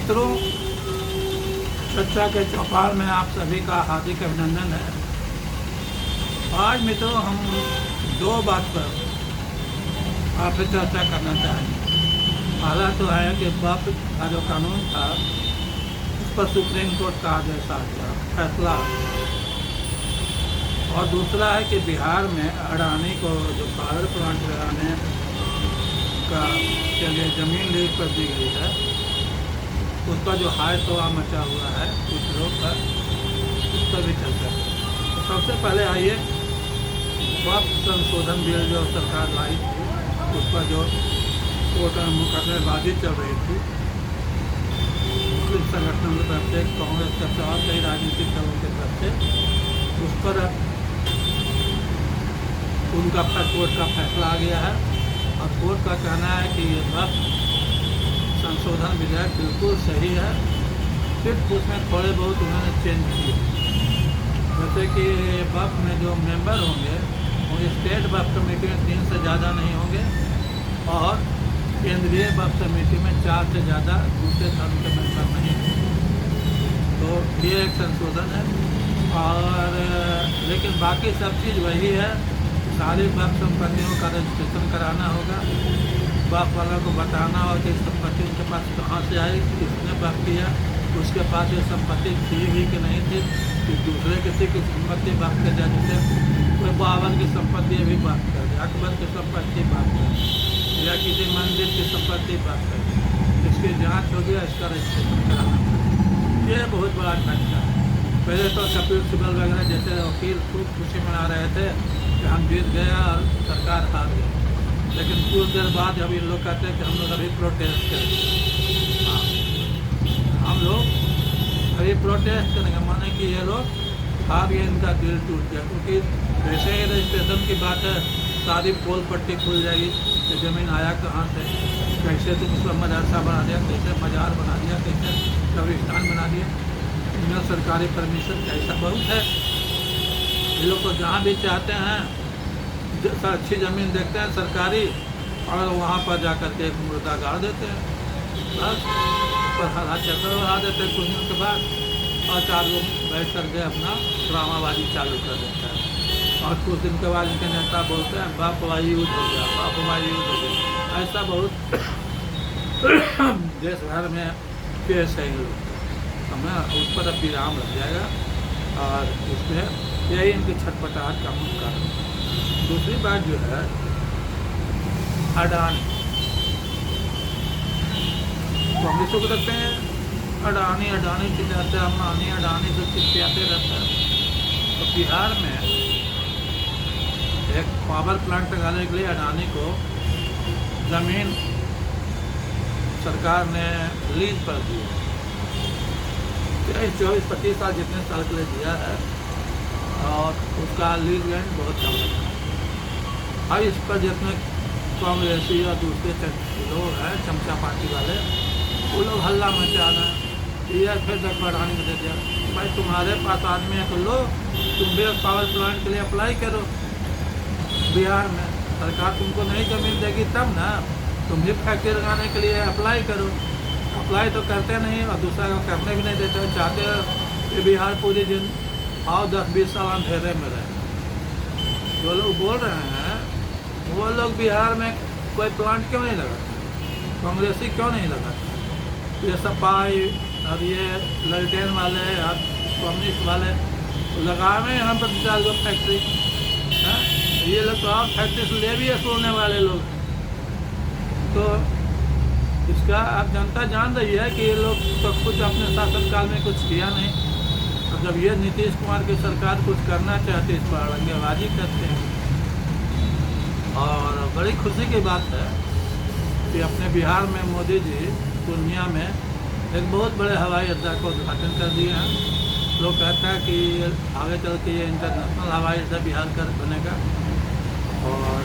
मित्रों, चर्चा के चौपाल में आप सभी का हार्दिक अभिनंदन है। आज मित्रों हम दो बात पर आपसे चर्चा करना चाहेंगे। पहला तो है कि वक्फ का जो कानून था उस पर सुप्रीम कोर्ट का आदेश आ गया, फैसला। और दूसरा है कि बिहार में अडानी को जो पावर प्लांट लगाने का के लिए ज़मीन लीज पर दी गई है उसका जो हाय तोड़ा मचा हुआ है कुछ लोग पर, उस पर भी चर्चा है। तो सबसे पहले आइए वक्फ संशोधन बिल जो सरकार लाई थी उस पर जो कोर्ट में मुकदमेबाजी चल रही थी मुस्लिम संगठनों की तरफ से, कांग्रेस के और कई राजनीतिक दलों की तरफ से, उस पर उनका कोर्ट का फैसला आ गया है। और कोर्ट का कहना है कि ये वक्फ संशोधन विधेयक बिल्कुल सही है, सिर्फ उसमें थोड़े बहुत उन्होंने चेंज किए। जैसे कि वक्फ में जो मेंबर होंगे वो स्टेट वक्फ कमेटी में 3 से ज़्यादा नहीं होंगे और केंद्रीय वक्फ समिति में 4 से ज़्यादा दूसरे धर्म के मेंबर नहीं होंगे। तो ये एक संशोधन है। और लेकिन बाकी सब चीज़ वही है। सारी वक्फ संपत्तियों का रजिस्ट्रेशन कराना होगा, वक्फ वाला को बताना होगा कि संपत्ति उनके पास कहाँ से आई, किसने वक्फ किया, उसके पास ये संपत्ति थी भी कि नहीं थी, कि दूसरे किसी की संपत्ति वक्फ कर दिया। जैसे कोई बाबर की संपत्ति भी वक्फ कर दिया, अकबर की संपत्ति वक्फ कर दी या किसी मंदिर की संपत्ति वक्फ कर दी, इसकी जाँच होगी, इसका रजिस्ट्रेशन कराना। ये बहुत बड़ा फैसला है। पहले तो कपिल सिब्बल वगैरह जैसे वकील खूब खुशी मना रहे थे कि हम जीत गया और सरकार हार गई, लेकिन कुछ देर बाद जब ये लोग कहते हैं कि हम लोग अभी प्रोटेस्ट करेंगे, हम लोग अभी प्रोटेस्ट करेंगे, माने कि ये लोग हार गए, इनका दिल टूट गया। क्योंकि वैसे ही रजिस्ट्रेशन की बात है, सारी पोल पट्टी खुल जाएगी कि ज़मीन आया कहाँ से, कैसे तुम उसका मदरसा बना दिया, कैसे बाजार बना दिया, कैसे कब्रिस्तान बना दिया, बिना सरकारी परमिशन। ऐसा बहुत है। ये लोग तो जहाँ भी चाहते हैं अच्छी ज़मीन देखते हैं सरकारी और वहाँ पर जा कर के एक मुर्दा गाड़ देते हैं, बस पर हरा चक्कर बढ़ा देते हैं। कुछ दिन के बाद और 4 लोग बैठ कर के अपना ड्रामाबाजी चालू कर देता है और कुछ दिन के बाद इनके नेता बोलते हैं बापवाई युद्ध हो गया, बापवाई युद्ध हो गया। ऐसा बहुत देश भर में केस है। हमें उस पर अब विराम लग जाएगा और उसमें यही इनकी छटपटाहट का मुख्य कारण है। दूसरी बात जो है अडानी, कांग्रेसों को देखते हैं अडानी अडानी चिल्लाते हैं, अम्बानी अडानी से चिल्लाते रहता है। तो बिहार में एक पावर प्लांट लगाने के लिए अडानी को ज़मीन सरकार ने लीज पर दी है। 24-25 साल जितने साल के लिए दिया है और उसका लीज रेंट बहुत कम है। और इस पर जितने कांग्रेसी और दूसरे लोग हैं चमचा पार्टी वाले, वो लोग हल्ला मचा रहे हैं। ये फिर तक अडानी को दे दिया। भाई तुम्हारे पास आदमी है तो लो, तुम भी पावर प्लांट के लिए अप्लाई करो। बिहार में सरकार तुमको नहीं ज़मीन देगी तब ना, तुम भी फैक्ट्री लगाने के लिए अप्लाई करो। अप्लाई तो करते नहीं और दूसरा को करने भी नहीं देते। चाहते हो कि बिहार पूरी दिन आओ 10-20 साल अंधेरे में रहे। जो लोग बोल रहे हैं वो लोग बिहार में कोई प्लांट क्यों नहीं लगाते, कांग्रेसी क्यों नहीं लगाते। ये सपाई और ये ललटेन वाले और कम्युनिस्ट वाले लगावे यहाँ पर 4 फैक्ट्री हैं। ये लोग तो और फैक्ट्री से ले भी है सोने वाले लोग। तो इसका अब जनता जान रही है कि ये लोग तो कुछ अपने शासनकाल में कुछ किया नहीं। और जब ये नीतीश कुमार की सरकार कुछ करना चाहती है इस पर अड़ंगेबाजी करते हैं। और बड़ी खुशी की बात है कि अपने बिहार में मोदी जी पूर्णिया में एक बहुत बड़े हवाई अड्डा का उद्घाटन कर दिए हैं। लोग कहते हैं कि आगे चल के ये इंटरनेशनल हवाई अड्डा बिहार का बनेगा। और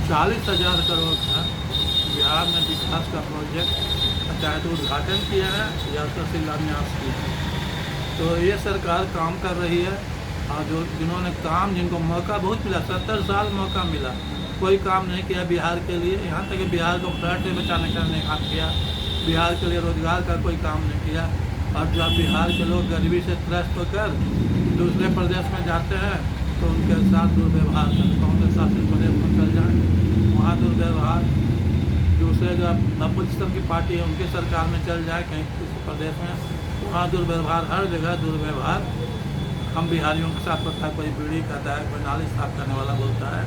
40,000 करोड़ का बिहार में विकास का प्रोजेक्ट चाहे तो उद्घाटन किया है या उसका शिलान्यास किया है। तो ये सरकार काम कर रही है। और जो जिन्होंने काम, जिनको मौका बहुत मिला, 70 साल मौका मिला, कोई काम नहीं किया बिहार के लिए। यहाँ तक कि बिहार को फ्लड से बचाने का काम किया, बिहार के लिए रोजगार का कोई काम नहीं किया। और जब बिहार के लोग गरीबी से त्रस्त होकर दूसरे प्रदेश में जाते हैं तो उनके साथ दुर्व्यवहार कर, कांग्रेस शासित प्रदेश में चल जाए वहाँ दुर्व्यवहार, दूसरे जो अपोजिशन की पार्टी है उनकी सरकार में चल जाए कहीं किसी प्रदेश में, वहाँ दुर्व्यवहार, हर जगह दुर्व्यवहार। हम बिहारियों के साथ होता है, कोई बीड़ी खाता है, कोई नाली साफ करने वाला बोलता है,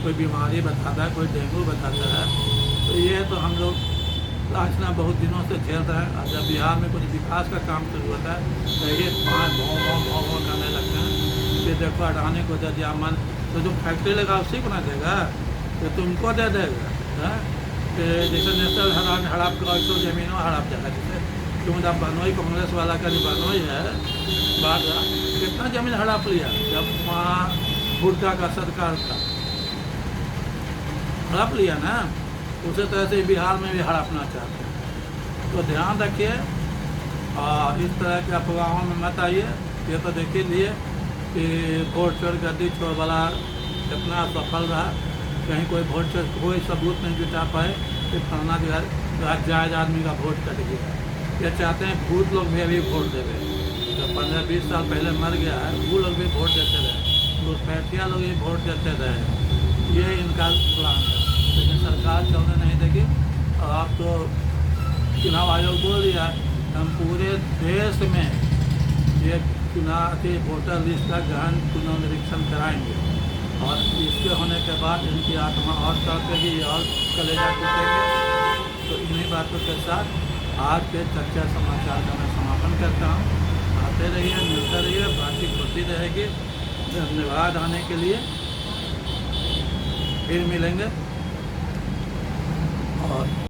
कोई बीमारी बताता है, कोई डेंगू बताता है। तो ये तो हम लोग आचना बहुत दिनों से झेल रहे हैं। और जब बिहार में कुछ विकास का काम शुरू होता है तो ये पाँच भाव करने लगते हैं कि देखो अडानी को दे दिया मन, तो जो फैक्ट्री लगा उसी को ना देगा, तो तुमको दे देगा। कि जैसे नेशनल हड़प करो तो जमीनों हड़प जाएगा। जैसे तुम जब बनोई कांग्रेस वाला का जो बनोई है बात, कितना जमीन हड़प लिया जब वहाँ भुट्टा का सरकार था, हड़प लिया ना। उसी तरह से बिहार में भी हड़पना चाहते हैं। तो ध्यान रखिए और इस तरह के अफवाहों में मत आइए। ये तो देख ही लिए कि वोट चोर गद्दी चोर वाला कितना सफल रहा, कहीं कोई वोट चोर कोई सबूत नहीं जुटा पाए कि फलाना जो है जायज आदमी का वोट कट गया। ये चाहते हैं भूत लोग भी अभी वोट देवे, जो 15-20 साल पहले मर गया है वो लोग भी वोट देते रहे, घुसपैठिया लोग भी वोट देते रहे। ये इनका प्लान है, लेकिन सरकार चलने नहीं देगी। और आप तो चुनाव आयोग बोल दिया हम पूरे देश में ये चुनाव के वोटर लिस्ट का गहन पुनर्निरीक्षण कराएंगे और इसके होने के बाद इनकी आत्मा और तड़पेगी और कलेजा टूटेंगे। तो इन्हीं बातों के साथ आज के चर्चा समाचार का मैं समापन करता हूँ। आते रहिए, मिलते रहिए, बातचीत होती रहेगी। धन्यवाद आने के लिए, फिर मिलेंगे। और